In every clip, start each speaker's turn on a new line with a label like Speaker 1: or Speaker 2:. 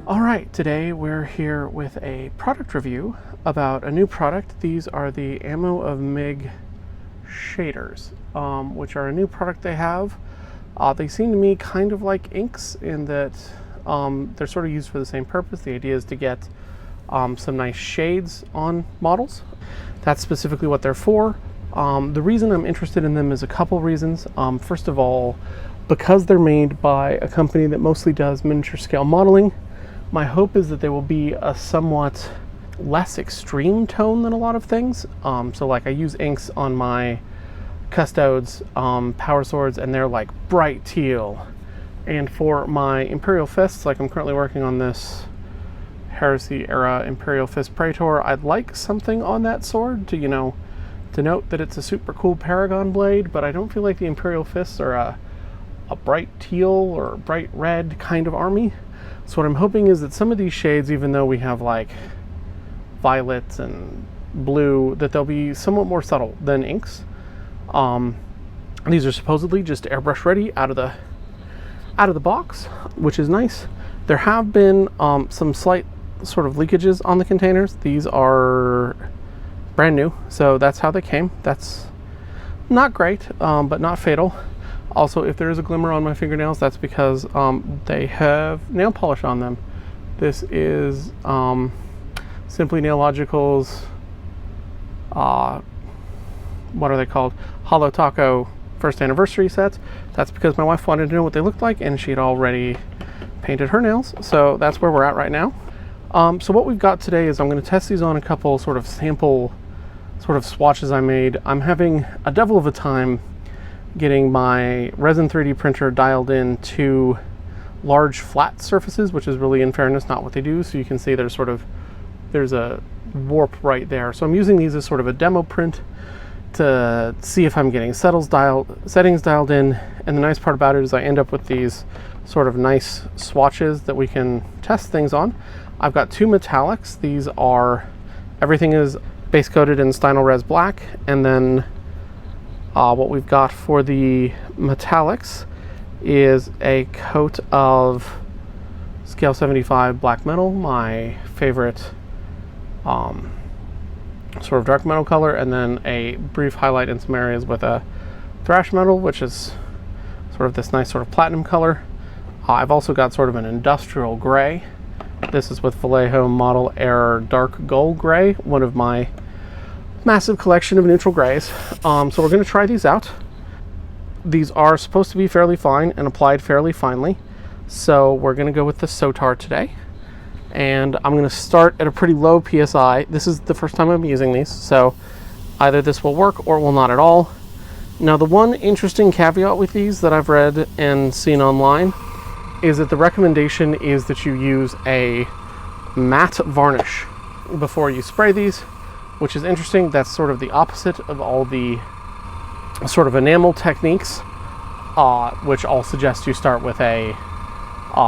Speaker 1: All right, today we're here with a product review about a new product. These are the Ammo of Mig shaders, which are a new product they have. They seem to me kind of like inks in that they're sort of used for the same purpose. The idea is to get some nice shades on models. That's specifically what they're for. The reason I'm interested in them is a couple reasons. First of all, because they're made by a company that mostly does miniature scale modeling, my hope is that they will be a somewhat less extreme tone than a lot of things. So like I use inks on my Custodes, power swords, and they're like bright teal. And for my Imperial Fists, like I'm currently working on this Heresy era Imperial Fist Praetor, I'd like something on that sword to, denote that it's a super cool Paragon blade, but I don't feel like the Imperial Fists are a bright teal or bright red kind of army. So what I'm hoping is that some of these shades, even though we have like violets and blue, that they'll be somewhat more subtle than inks. These are supposedly just airbrush ready out of the box, which is nice. There have been some slight sort of leakages on the containers. These are brand new, so that's how they came. That's not great, but not fatal. Also, if there is a glimmer on my fingernails, that's because they have nail polish on them. This is Simply Nailogical's, what are they called? Holo Taco first anniversary sets. That's because my wife wanted to know what they looked like, and she'd already painted her nails. So that's where we're at right now. So what we've got today is I'm going to test these on a couple sort of sample sort of swatches I made. I'm having a devil of a time getting my resin 3D printer dialed in to large flat surfaces, which is really, in fairness, not what they do. So you can see there's a warp right there. So I'm using these as sort of a demo print to see if I'm getting settings dialed in. And the nice part about it is I end up with these sort of nice swatches that we can test things on. I've got two metallics. These are, everything is base coated in Stynylrez black, and then what we've got for the metallics is a coat of scale 75 black metal, my favorite sort of dark metal color, and then a brief highlight in some areas with a thrash metal, which is sort of this nice sort of platinum color. I've also got sort of an industrial gray. This is with Vallejo Model Air Dark Gold Gray, one of my massive collection of neutral grays. So we're going to try these out. These are supposed to be fairly fine and applied fairly finely. So we're going to go with the Sotar today. And I'm going to start at a pretty low PSI. This is the first time I'm using these, so either this will work or will not at all. Now, the one interesting caveat with these that I've read and seen online is that the recommendation is that you use a matte varnish before you spray these, which is interesting. That's sort of the opposite of all the sort of enamel techniques, which all suggest you start with a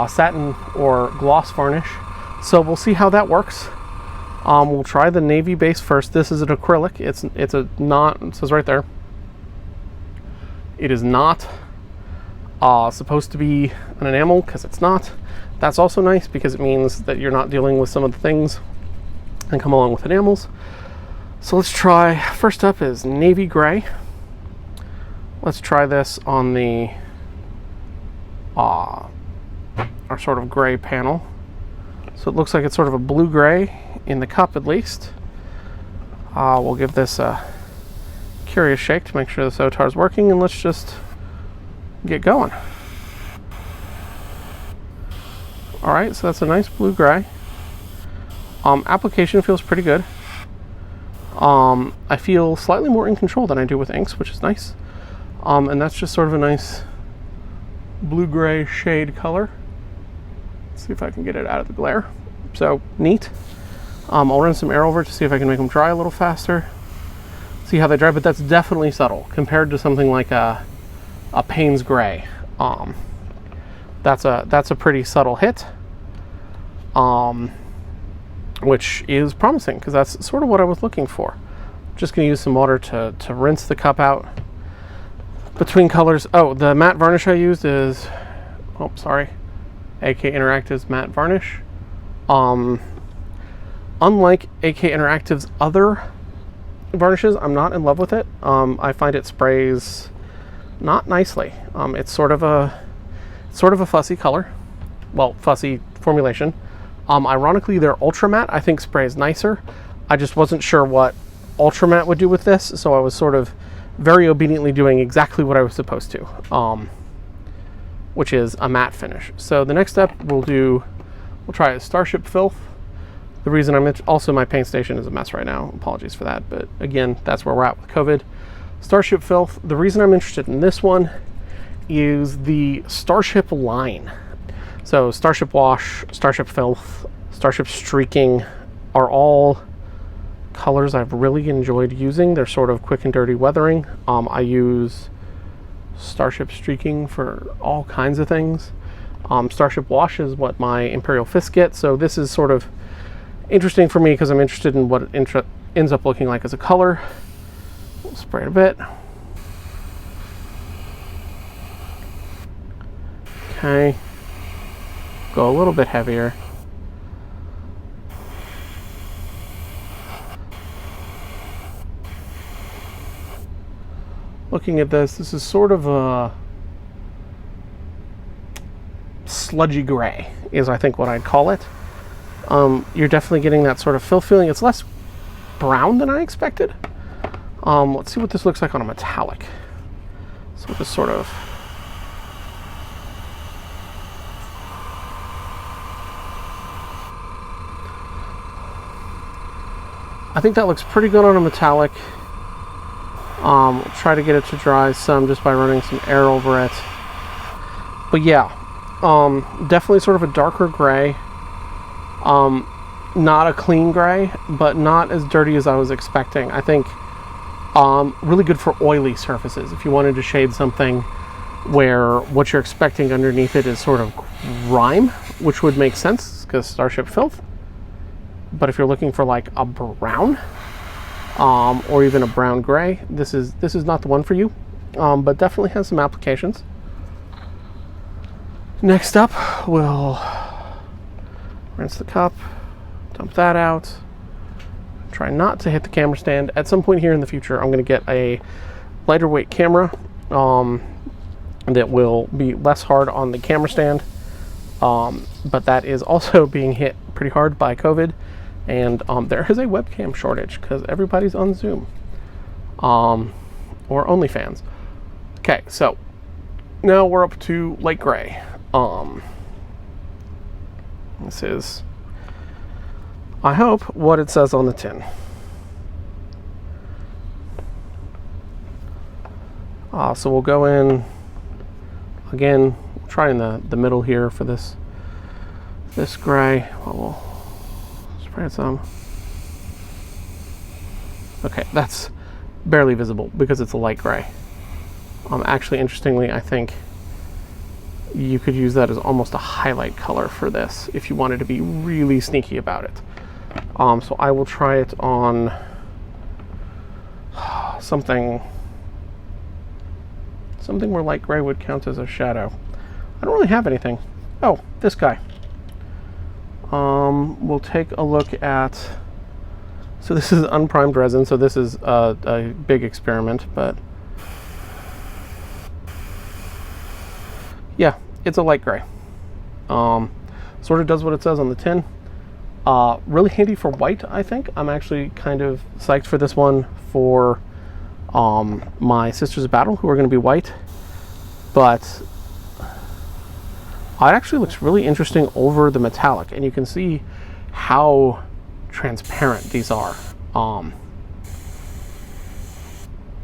Speaker 1: satin or gloss varnish. So we'll see how that works. We'll try the navy base first. This is an acrylic. It's a not, it says right there, it is not supposed to be an enamel, because it's not. That's also nice because it means that you're not dealing with some of the things that come along with enamels. So let's try, first up is navy gray. Let's try this on the our sort of gray panel. So it looks like it's sort of a blue gray in the cup, at least. We'll give this a curious shake to make sure the Sotar is working, and let's just get going. All right, so that's a nice blue gray. Application feels pretty good. I feel slightly more in control than I do with inks, which is nice. And that's just sort of a nice blue-gray shade color. Let's see if I can get it out of the glare. So, neat. I'll run some air over to see if I can make them dry a little faster. See how they dry, but that's definitely subtle compared to something like a Payne's Gray. That's a pretty subtle hit. Which is promising, because that's sort of what I was looking for. Just going to use some water to rinse the cup out between colors. Oh, the matte varnish I used is, AK Interactive's matte varnish. Unlike AK Interactive's other varnishes, I'm not in love with it. I find it sprays not nicely. It's sort of a fussy color, well, fussy formulation. Ironically, their Ultra Matte I think sprays nicer. I just wasn't sure what Ultra Matte would do with this, so I was sort of very obediently doing exactly what I was supposed to, which is a matte finish. So the next step we'll try a Starship Filth. The reason also my paint station is a mess right now. Apologies for that, but again, that's where we're at with COVID. Starship Filth. The reason I'm interested in this one is the Starship line. So Starship Wash, Starship Filth, Starship Streaking are all colors I've really enjoyed using. They're sort of quick and dirty weathering. I use Starship Streaking for all kinds of things. Starship Wash is what my Imperial Fist gets, so this is sort of interesting for me because I'm interested in what it ends up looking like as a color. We'll spray it a bit. Okay. Go a little bit heavier. Looking at this is sort of a sludgy gray, is I think what I'd call it. You're definitely getting that sort of filth feeling. It's less brown than I expected. Let's see what this looks like on a metallic. So just sort of... I think that looks pretty good on a metallic. We'll try to get it to dry some just by running some air over it. But yeah, definitely sort of a darker gray. Not a clean gray, but not as dirty as I was expecting. I think really good for oily surfaces. If you wanted to shade something where what you're expecting underneath it is sort of grime, which would make sense because Starship Filth. But if you're looking for like a brown, or even a brown gray, this is not the one for you, but definitely has some applications. Next up, we'll rinse the cup, dump that out, try not to hit the camera stand. At some point here in the future, I'm going to get a lighter weight camera that will be less hard on the camera stand, but that is also being hit pretty hard by COVID. And there is a webcam shortage because everybody's on Zoom or OnlyFans. Okay, so now we're up to light gray. This is, I hope, what it says on the tin. So we'll go in again. We'll try in the middle here for this gray. We'll spray some. Okay, that's barely visible because it's a light gray. Actually, interestingly, I think you could use that as almost a highlight color for this if you wanted to be really sneaky about it. So I will try it on something where light gray would count as a shadow. I don't really have anything. Oh, this guy. We'll take a look at, so this is unprimed resin, so this is a big experiment, but yeah, it's a light gray. Sort of does what it says on the tin. Really handy for white, I think. I'm actually kind of psyched for this one for my Sisters of Battle, who are going to be white, but it actually looks really interesting over the metallic, and you can see how transparent these are.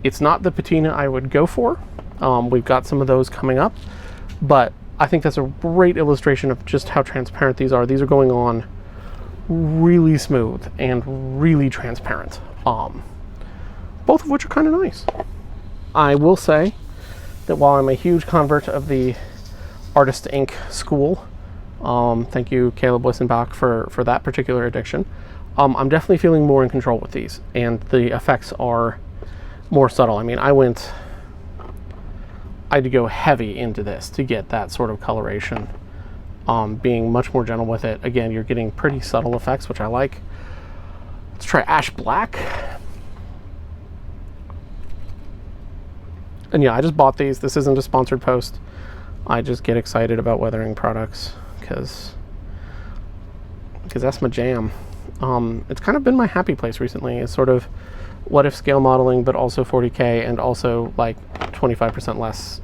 Speaker 1: It's not the patina I would go for. We've got some of those coming up, but I think that's a great illustration of just how transparent these are. These are going on really smooth and really transparent, both of which are kind of nice. I will say that while I'm a huge convert of the Artist Ink school, thank you Caleb Wissenbach for that particular addiction, I'm definitely feeling more in control with these, and the effects are more subtle. I mean, I had to go heavy into this to get that sort of coloration being much more gentle with it. Again, you're getting pretty subtle effects, which I like. Let's try ash black. And yeah, I just bought these. This isn't a sponsored post. I just get excited about weathering products because that's my jam. It's kind of been my happy place recently. It's sort of what if scale modeling, but also 40K and also like 25% less,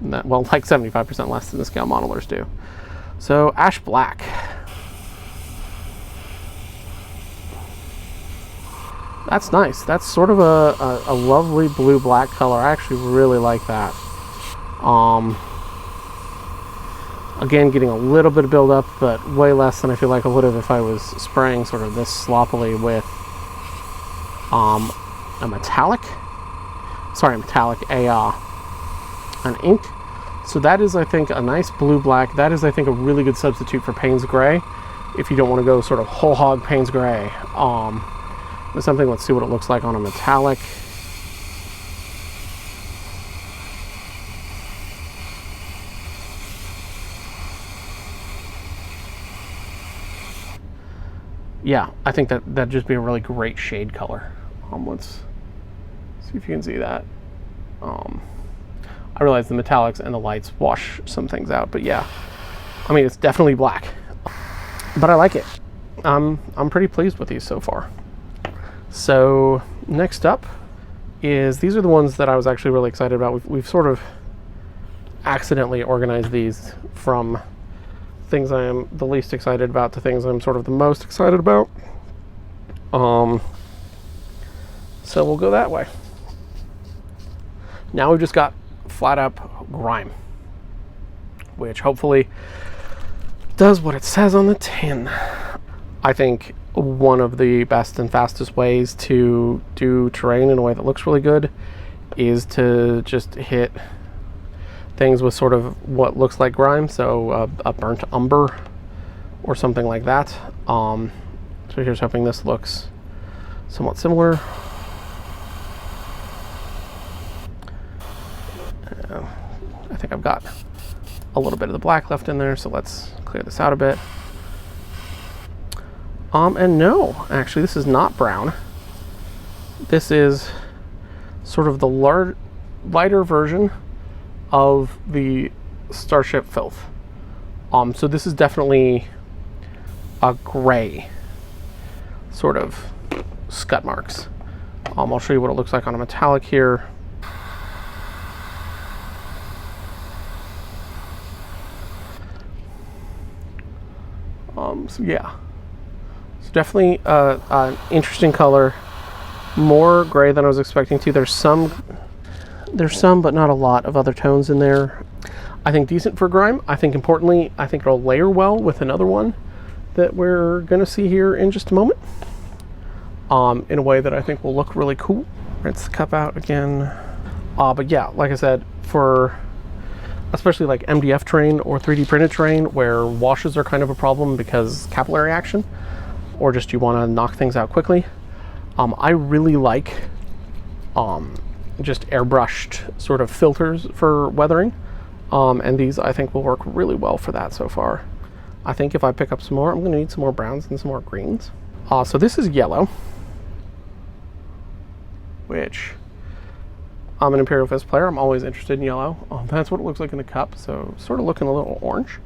Speaker 1: well, like 75% less than the scale modelers do. So ash black. That's nice. That's sort of a lovely blue-black color. I actually really like that. Again, getting a little bit of buildup, but way less than I feel like I would have if I was spraying sort of this sloppily with a metallic. An ink. So that is, I think, a nice blue-black. That is, I think, a really good substitute for Payne's Gray if you don't want to go sort of whole hog Payne's Gray. Something, let's see what it looks like on a metallic. Yeah, I think that'd just be a really great shade color. Let's see if you can see that. I realize the metallics and the lights wash some things out, but yeah, I mean, it's definitely black, but I like it. I'm pretty pleased with these so far. So next up is, these are the ones that I was actually really excited about. We've sort of accidentally organized these from things I am the least excited about to things I'm sort of the most excited about. So we'll go that way. Now we've just got flat up grime, which hopefully does what it says on the tin. I think one of the best and fastest ways to do terrain in a way that looks really good is to just hit things with sort of what looks like grime, so a burnt umber or something like that. So here's hoping this looks somewhat similar. I think I've got a little bit of the black left in there, so let's clear this out a bit. And no, actually this is not brown. This is sort of the lighter version of the Starship filth. So this is definitely a gray sort of scut marks. I'll show you what it looks like on a metallic here. So yeah, it's definitely an interesting color, more gray than I was expecting to. There's some, but not a lot of other tones in there. I think decent for grime. I think importantly, I think it'll layer well with another one that we're gonna see here in just a moment, in a way that I think will look really cool. Rinse the cup out again. But yeah, like I said, for especially like MDF terrain or 3D printed terrain where washes are kind of a problem because capillary action, or just you want to knock things out quickly, I really like just airbrushed sort of filters for weathering, and these I think will work really well for that so far. I think if I pick up some more, I'm going to need some more browns and some more greens. So this is yellow, which I'm an Imperial Fist player. I'm always interested in yellow. That's what it looks like in the cup, so sort of looking a little orange.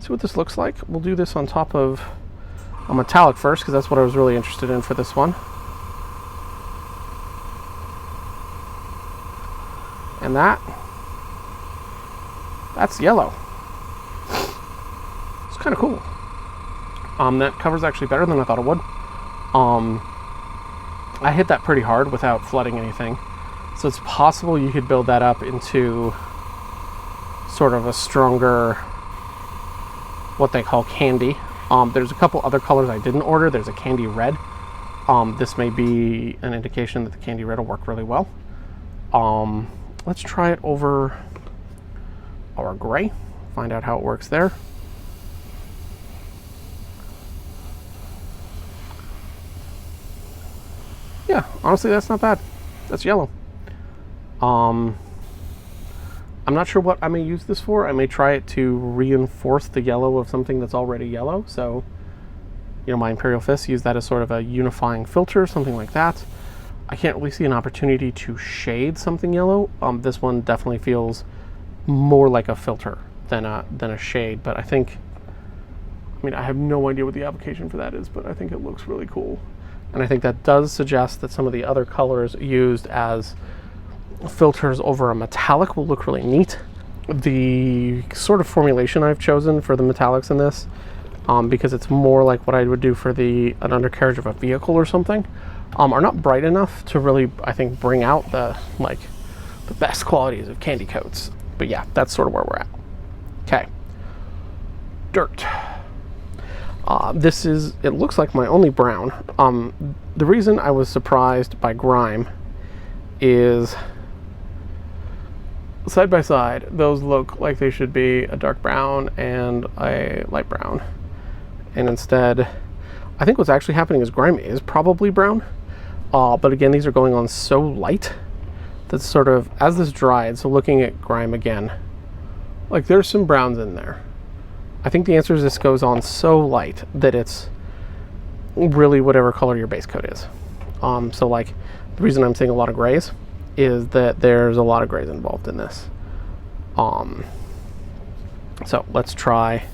Speaker 1: See what this looks like. We'll do this on top of a metallic first, because that's what I was really interested in for this one. And that's yellow. It's kind of cool. That cover's actually better than I thought it would. I hit that pretty hard without flooding anything, so it's possible you could build that up into sort of a stronger, what they call candy. There's a couple other colors I didn't order. There's a candy red. This may be an indication that the candy red will work really well. Let's try it over our gray, find out how it works there. Yeah, honestly, that's not bad. That's yellow. I'm not sure what I may use this for. I may try it to reinforce the yellow of something that's already yellow. So, you know, my Imperial Fist, use that as sort of a unifying filter, something like that. I can't really see an opportunity to shade something yellow. This one definitely feels more like a filter than a shade, but I mean, I have no idea what the application for that is, but I think it looks really cool. And I think that does suggest that some of the other colors used as filters over a metallic will look really neat. The sort of formulation I've chosen for the metallics in this, because it's more like what I would do for an undercarriage of a vehicle or something, are not bright enough to really, I think, bring out the best qualities of candy coats. But yeah, that's sort of where we're at. Okay. Dirt. It looks like my only brown. The reason I was surprised by grime is side by side, those look like they should be a dark brown and a light brown. And instead, I think what's actually happening is grime is probably brown. But again, these are going on so light that sort of, as this dried, so looking at grime again, like there's some browns in there. I think the answer is this goes on so light that it's really whatever color your base coat is. So like the reason I'm seeing a lot of grays is that there's a lot of grays involved in this. So let's try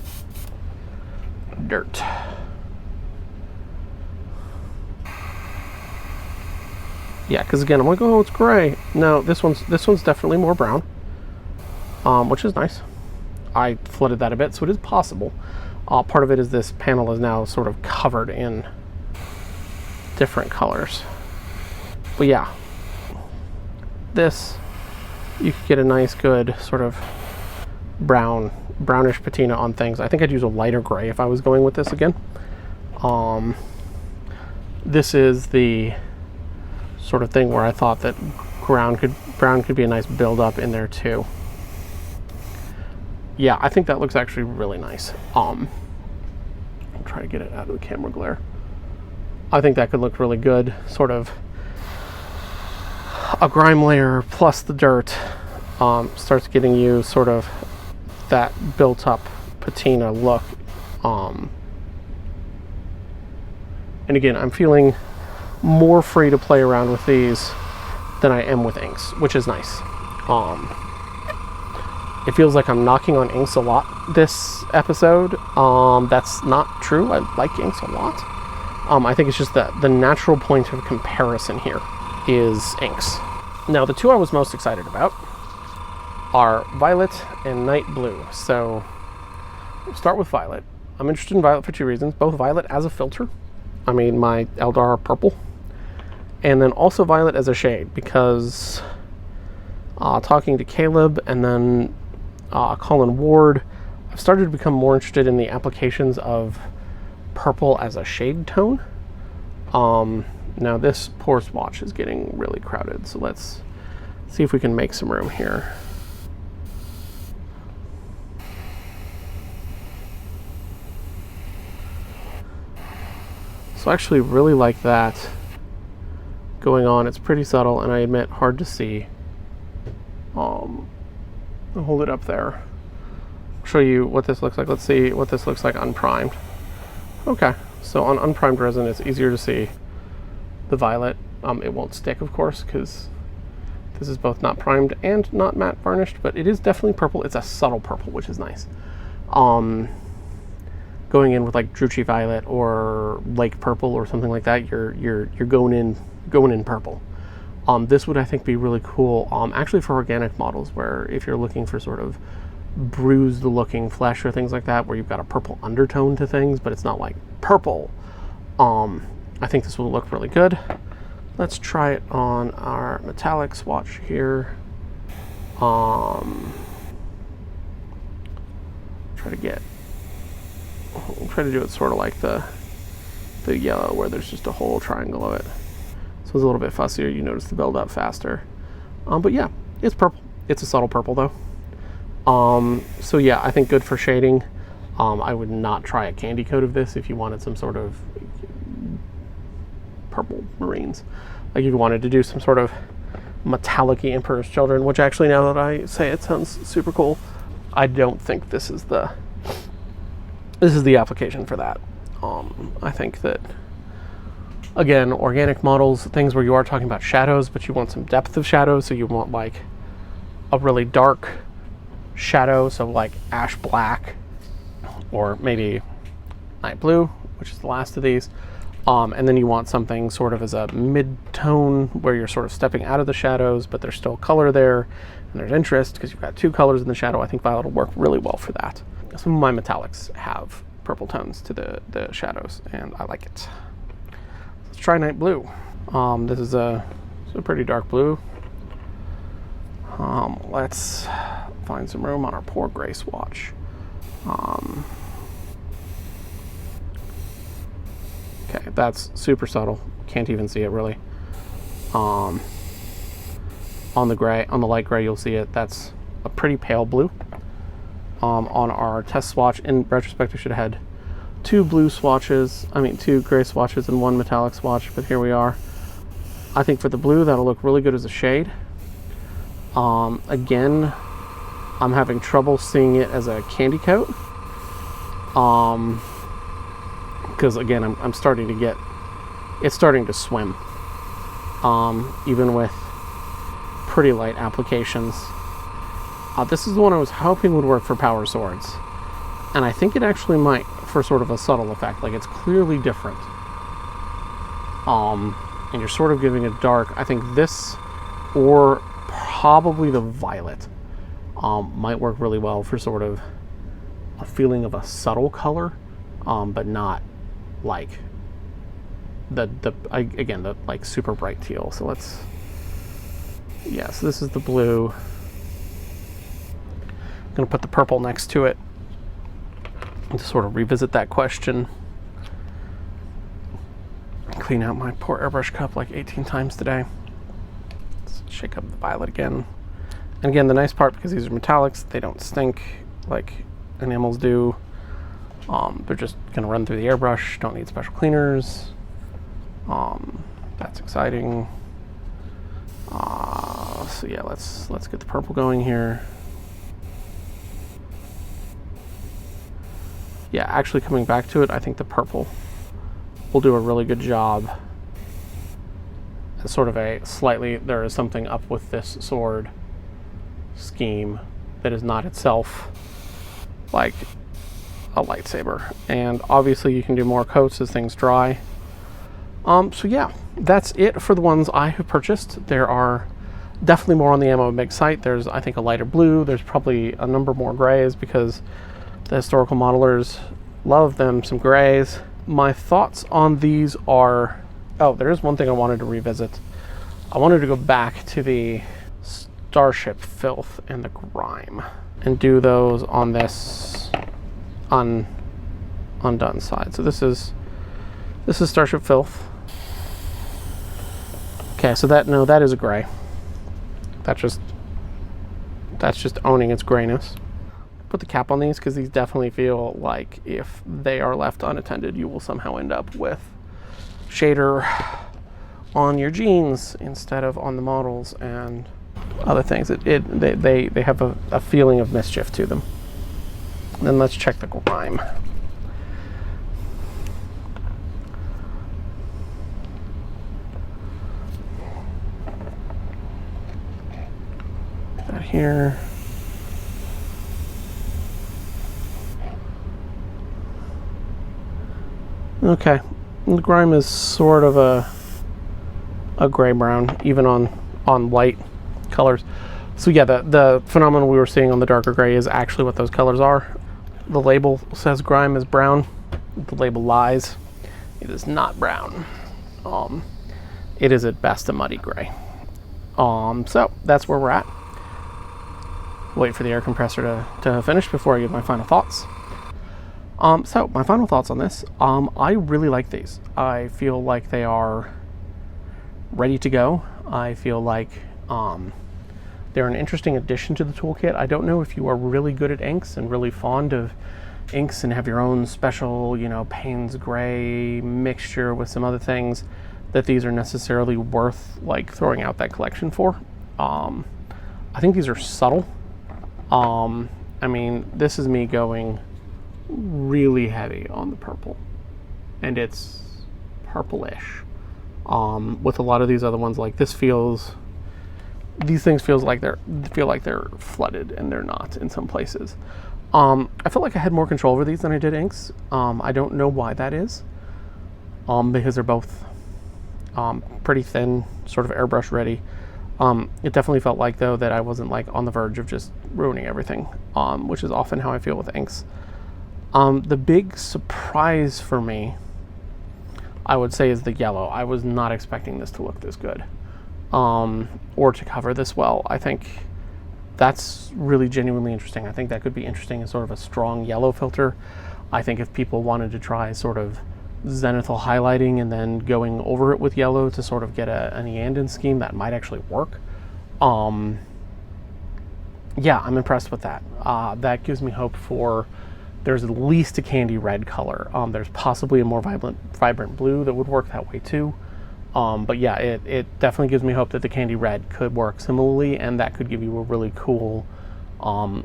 Speaker 1: dirt. Yeah, because again, I'm like, oh, it's gray. No, this one's definitely more brown, which is nice. I flooded that a bit, so it is possible. Part of it is this panel is now sort of covered in different colors. But yeah, this, you could get a nice, good sort of brownish patina on things. I think I'd use a lighter gray if I was going with this again. This is the sort of thing where I thought that brown could be a nice build up in there too. Yeah, I think that looks actually really nice. I'll try to get it out of the camera glare. I think that could look really good. Sort of a grime layer plus the dirt starts getting you sort of that built up patina look. And again, I'm feeling more free to play around with these than I am with inks, which is nice. It feels like I'm knocking on inks a lot this episode. That's not true. I like inks a lot. I think it's just that the natural point of comparison here is inks. Now, the two I was most excited about are Violet and Night Blue. So, we'll start with Violet. I'm interested in Violet for two reasons. Both Violet as a filter. I mean, my Eldar purple. And then also Violet as a shade, because talking to Caleb and then Colin Ward, I've started to become more interested in the applications of purple as a shade tone. Now this poor swatch is getting really crowded, so let's see if we can make some room here. So I actually really like that going on. It's pretty subtle, and I admit hard to see. I'll hold it up there. I'll show you what this looks like. Let's see what this looks like unprimed. Okay, so on unprimed resin, it's easier to see the violet. It won't stick, of course, because this is both not primed and not matte varnished, but it is definitely purple. It's a subtle purple, which is nice. Going in with like Druchii Violet or Lake Purple or something like that, you're going in purple. This would, I think, be really cool, actually for organic models, where if you're looking for sort of bruised looking flesh or things like that, where you've got a purple undertone to things, but it's not like purple. I think this will look really good. Let's try it on our metallic swatch here. Try to do it sort of like the yellow, where there's just a whole triangle of it. So it's a little bit fussier. You notice the build up faster. But yeah, it's purple. It's a subtle purple though. So yeah, I think good for shading. I would not try a candy coat of this if you wanted some sort of purple marines. Like if you wanted to do some sort of metallic-y Emperor's Children, which actually, now that I say it, sounds super cool. I don't think this is the application for that. I think that, again, organic models, things where you are talking about shadows, but you want some depth of shadows, so you want like a really dark shadow, so like ash black, or maybe night blue, which is the last of these. And then you want something sort of as a mid-tone where you're sort of stepping out of the shadows, but there's still color there, and there's interest because you've got two colors in the shadow. I think violet will work really well for that. Some of my metallics have purple tones to the shadows, and I like it. Let's try night blue. This is a pretty dark blue. Let's find some room on our poor gray swatch. Okay, that's super subtle. Can't even see it really. On the gray, on the light gray, you'll see it. That's a pretty pale blue. On our test swatch, in retrospect, I should have had two gray swatches and one metallic swatch, but here we are. I think for the blue, that'll look really good as a shade. Again, I'm having trouble seeing it as a candy coat. Because again, I'm starting to get, it's starting to swim, even with pretty light applications. This is the one I was hoping would work for power swords, and I think it actually might for sort of a subtle effect. Like, it's clearly different, and you're sort of giving it dark. I think this, or probably the violet, might work really well for sort of a feeling of a subtle color, but not like the like super bright teal. So let's, so this is the blue. I'm gonna put the purple next to it and to sort of revisit that question. Clean out my poor airbrush cup like 18 times today. Let's shake up the violet again. And again, the nice part, because these are metallics, they don't stink like enamels do. They're just gonna run through the airbrush, don't need special cleaners. That's exciting. So yeah, let's get the purple going here. Yeah, actually coming back to it, I think the purple will do a really good job. It's sort of a slightly, there is something up with this sword scheme that is not itself like a lightsaber, and obviously you can do more coats as things dry. So yeah, that's it for the ones I have purchased. There are definitely more on the Ammo of Mig site. There's, I think, a lighter blue. There's probably a number more grays because the historical modelers love them some grays. My thoughts on these are, oh, there is one thing I wanted to revisit. I wanted to go back to the starship filth and the grime and do those on this undone side. So this is starship filth. Okay, so that is a gray. That's just owning its grayness. Put the cap on these because these definitely feel like if they are left unattended, you will somehow end up with shader on your jeans instead of on the models and other things. They have a feeling of mischief to them. And then let's check the grime. That here. Okay, the grime is sort of a gray brown, even on light colors. So yeah, the phenomenon we were seeing on the darker gray is actually what those colors are. The label says grime is brown. The label lies. It is not brown. It is at best a muddy gray. So that's where we're at. Wait for the air compressor to finish before I give my final thoughts. So my final thoughts on this, I really like these. I feel like they are ready to go. I feel like they're an interesting addition to the toolkit. I don't know if you are really good at inks and really fond of inks and have your own special, Payne's gray mixture with some other things, that these are necessarily worth like throwing out that collection for. I think these are subtle. I mean, this is me going really heavy on the purple, and it's purplish. With a lot of these other ones, like this these things feel like they're flooded, and they're not in some places. I felt like I had more control over these than I did inks. I don't know why that is, because they're both pretty thin, sort of airbrush ready. It definitely felt like, though, that I wasn't like on the verge of just ruining everything, which is often how I feel with inks. The big surprise for me, I would say, is the yellow. I was not expecting this to look this good, or to cover this well. I think that's really genuinely interesting. I think that could be interesting as sort of a strong yellow filter. I think if people wanted to try sort of zenithal highlighting and then going over it with yellow to sort of get an Eandon scheme, that might actually work. Yeah, I'm impressed with that. That gives me hope for, there's at least a candy red color. There's possibly a more vibrant blue that would work that way too. But yeah, it definitely gives me hope that the candy red could work similarly, and that could give you a really cool,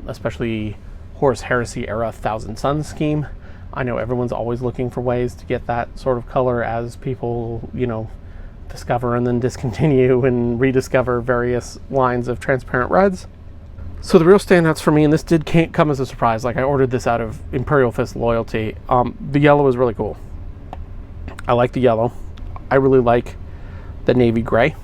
Speaker 1: especially Horus Heresy era Thousand Suns scheme. I know everyone's always looking for ways to get that sort of color as people, discover and then discontinue and rediscover various lines of transparent reds. So the real standouts for me, and this can't come as a surprise, like I ordered this out of Imperial Fist loyalty. The yellow is really cool. I like the yellow. I really like the navy gray.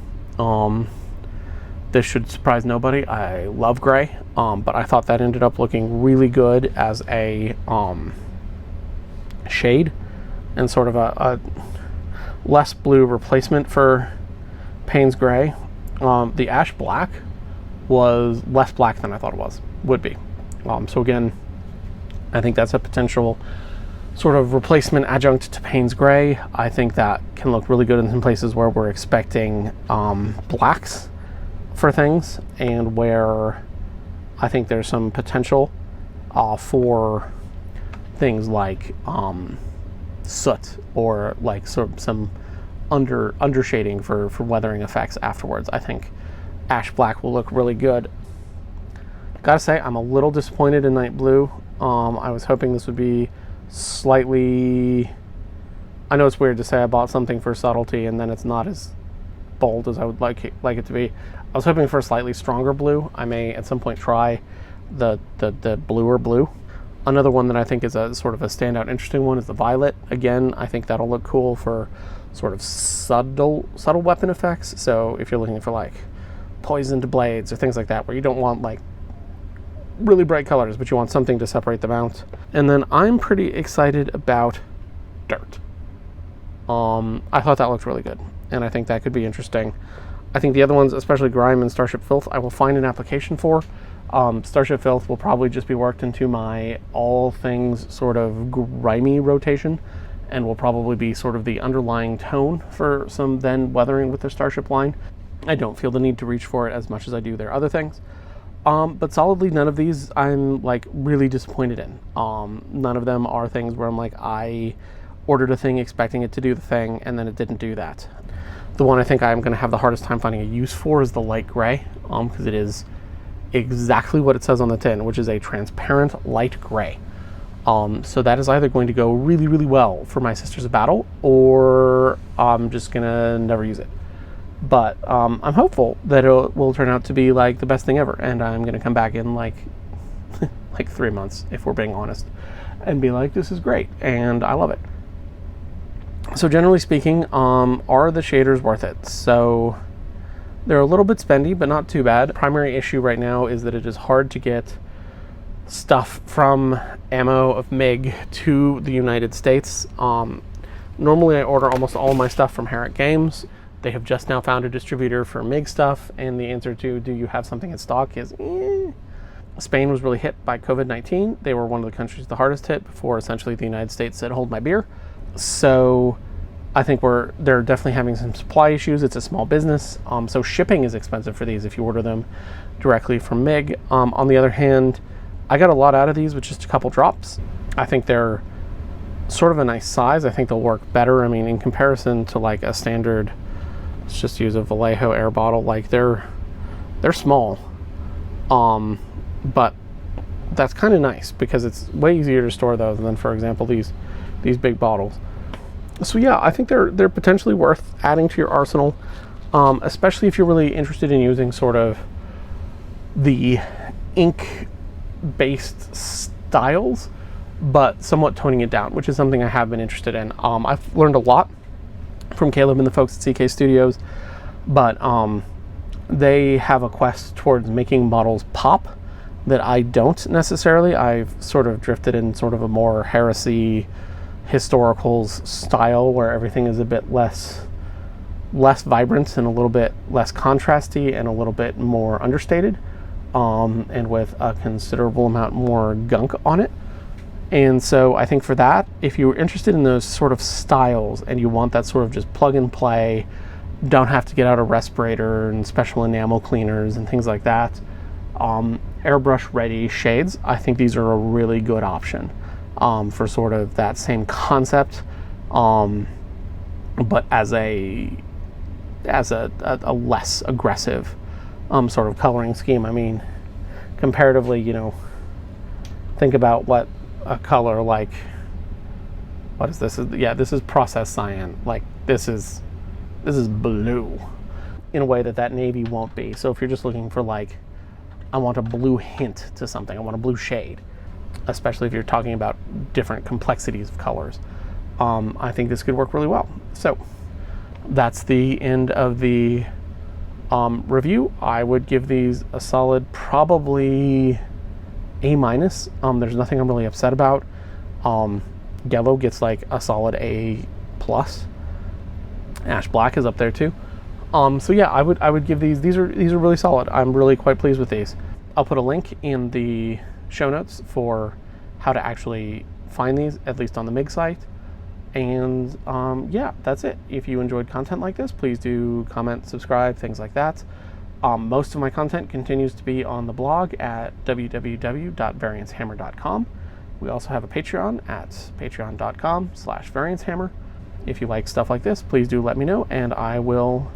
Speaker 1: This should surprise nobody. I love gray, but I thought that ended up looking really good as a shade and sort of a less blue replacement for Payne's gray. The ash black was less black than I thought it would be. So again, I think that's a potential sort of replacement adjunct to Payne's gray. I think that can look really good in some places where we're expecting blacks for things, and where I think there's some potential for things like soot, or like sort of some undershading for weathering effects afterwards. I think ash black will look really good. Gotta say, I'm a little disappointed in night blue. I was hoping this would be slightly, I know it's weird to say I bought something for subtlety and then it's not as bold as I would like it to be. I was hoping for a slightly stronger blue. I may at some point try the bluer blue. Another one that I think is a sort of a standout interesting one is the violet. Again, I think that'll look cool for sort of subtle weapon effects. So if you're looking for like poisoned blades or things like that, where you don't want like really bright colors, but you want something to separate them out. And then I'm pretty excited about dirt. I thought that looked really good, and I think that could be interesting. I think the other ones, especially grime and starship filth, I will find an application for. Starship filth will probably just be worked into my all things sort of grimy rotation, and will probably be sort of the underlying tone for some then weathering with the starship line. I don't feel the need to reach for it as much as I do their other things. But solidly, none of these I'm like really disappointed in. None of them are things where I'm like, I ordered a thing expecting it to do the thing and then it didn't do that. The one I think I'm going to have the hardest time finding a use for is the light gray, because it is exactly what it says on the tin, which is a transparent light gray. So that is either going to go really, really well for my Sisters of Battle, or I'm just going to never use it. But I'm hopeful that it will turn out to be like the best thing ever, and I'm going to come back in like 3 months, if we're being honest, and be like, this is great, and I love it. So generally speaking, are the shaders worth it? So they're a little bit spendy, but not too bad. The primary issue right now is that it is hard to get stuff from Ammo of Mig to the United States. Normally I order almost all my stuff from Herrick Games. They have just now found a distributor for MIG stuff, and the answer to do you have something in stock is Spain was really hit by COVID-19. They were one of the countries the hardest hit before essentially the United States said, hold my beer. So I think they're definitely having some supply issues. It's a small business, so shipping is expensive for these if you order them directly from MIG. On the other hand, I got a lot out of these with just a couple drops. I think they're sort of a nice size. I think they'll work better. I mean, in comparison to like a standard, let's just use a Vallejo air bottle, like they're They're small, but that's kind of nice because it's way easier to store those than, for example, these big bottles. So yeah, I think they're potentially worth adding to your arsenal, especially if you're really interested in using sort of the ink-based styles, but somewhat toning it down, which is something I have been interested in. I've learned a lot from Caleb and the folks at CK Studios, but they have a quest towards making models pop that I don't necessarily. I've sort of drifted in sort of a more heresy historicals style where everything is a bit less vibrant and a little bit less contrasty and a little bit more understated, and with a considerable amount more gunk on it. And so I think for that, if you're interested in those sort of styles and you want that sort of just plug and play, don't have to get out a respirator and special enamel cleaners and things like that, airbrush-ready shades, I think these are a really good option for sort of that same concept, but as a less aggressive sort of coloring scheme. I mean, comparatively, you know, think about what a color like, what is this? Yeah, this is processed cyan. Like this is blue in a way that navy won't be. So if you're just looking for like, I want a blue hint to something, I want a blue shade, especially if you're talking about different complexities of colors, I think this could work really well. So that's the end of the review. I would give these a solid probably A-. There's nothing I'm really upset about. Yellow gets like a solid A+. Ash black is up there too. So yeah, I would give these are really solid. I'm really quite pleased with these. I'll put a link in the show notes for how to actually find these, at least on the MIG site. And yeah, that's it. If you enjoyed content like this, please do comment, subscribe, things like that. Most of my content continues to be on the blog at www.variancehammer.com. We also have a Patreon at patreon.com/variancehammer. If you like stuff like this, please do let me know, and I will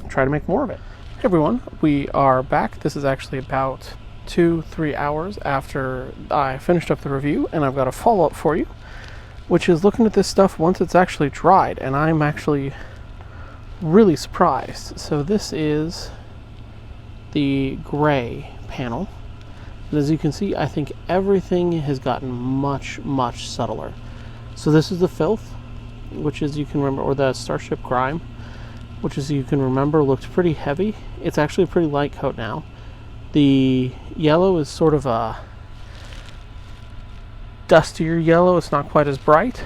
Speaker 1: try to make more of it. Hey everyone, we are back. This is actually about 2-3 hours after I finished up the review, and I've got a follow-up for you, which is looking at this stuff once it's actually dried, and I'm actually really surprised. So this is the gray panel, and as you can see, I think everything has gotten much subtler. So this is the filth, which, as you can remember, or the starship grime, which, as you can remember, looked pretty heavy. It's actually a pretty light coat now. The yellow is sort of a dustier yellow. It's not quite as bright.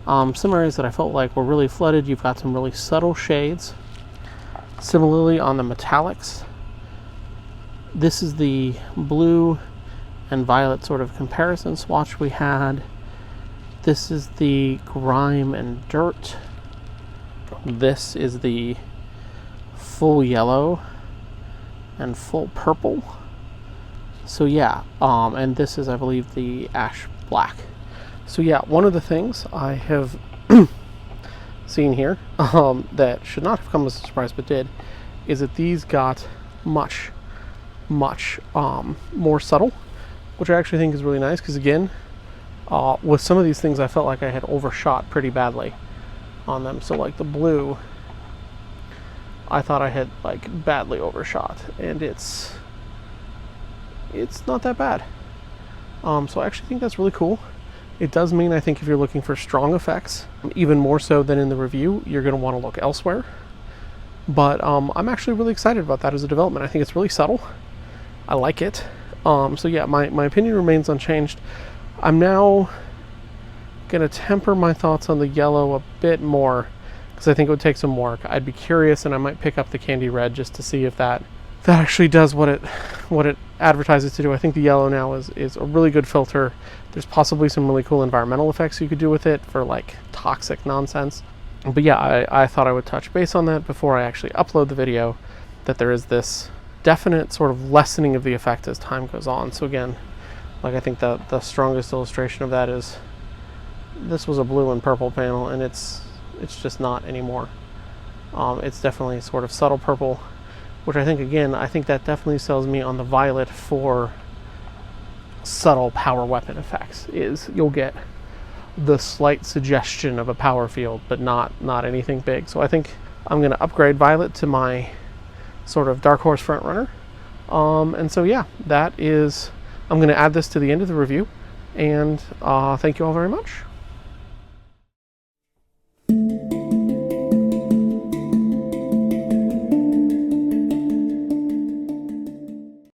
Speaker 1: Some areas that I felt like were really flooded, you've got some really subtle shades. Similarly on the metallics, this is the blue and violet sort of comparison swatch we had. This is the grime and dirt. This is the full yellow and full purple. So yeah, and this is, I believe, the ash black. So yeah, one of the things I have seen here that should not have come as a surprise but did, is that these got much more subtle, which I actually think is really nice, because again, with some of these things I felt like I had overshot pretty badly on them. So like the blue, I thought I had like badly overshot, and it's not that bad. So I actually think that's really cool. It does mean, I think, if you're looking for strong effects, even more so than in the review, you're going to want to look elsewhere. But I'm actually really excited about that as a development. I think it's really subtle. I like it. So yeah, my opinion remains unchanged. I'm now going to temper my thoughts on the yellow a bit more, because I think it would take some work. I'd be curious, and I might pick up the candy red just to see if that actually does what it advertises to do. I think the yellow now is a really good filter. There's possibly some really cool environmental effects you could do with it for like toxic nonsense. But yeah, I thought I would touch base on that before I actually upload the video, that there is this definite sort of lessening of the effect as time goes on. So again, like, I think the strongest illustration of that is this was a blue and purple panel, and it's just not anymore. It's definitely sort of subtle purple. which I think, again, I think that definitely sells me on the violet for subtle power weapon effects. Is you'll get the slight suggestion of a power field, but not anything big. So I think I'm going to upgrade violet to my sort of dark horse front runner. And so yeah, that is, I'm going to add this to the end of the review, and thank you all very much.